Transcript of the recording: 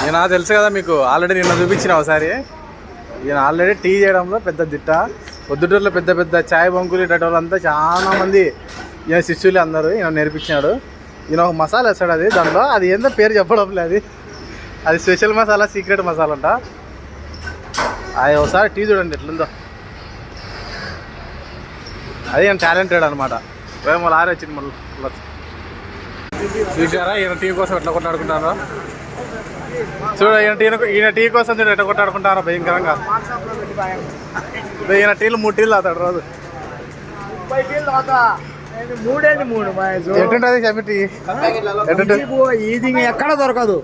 ఈయన తెలుసు కదా మీకు, ఆల్రెడీ నిన్న చూపించిన ఒకసారి. ఈయన ఆల్రెడీ టీ చేయడంలో పెద్ద దిట్ట. పొద్దుటూరులో పెద్ద పెద్ద ఛాయ్ బంకులు ఇటోళ్ళంతా చాలా మంది ఈయన శిష్యులు అందరూ ఈయన నేర్పించినాడు. ఈయన ఒక మసాలా వేస్తాడు, అది దాంట్లో అది ఏందో పేరు చెప్పడం లేదు, అది స్పెషల్ మసాలా, సీక్రెట్ మసాలా అంట. అది ఒకసారి టీ చూడండి ఎట్లుందో. అది ఈయన టాలెంటెడ్ అనమాట. మేము లారీ వచ్చింది మళ్ళీ చూసారా ఈయన టీ కోసం ఎట్లా కొట్లాడుకుంటారో. చూడ ఈయన టీ కోసం చూడ ఎట్లా కొట్లాడుకుంటారో భయంకరంగా. ఈయన టీలు 3 టీలు తాగుతాడు రోజు. 3 ఎటుంటది చెప్పి ఇది ఎక్కడ దొరకదు.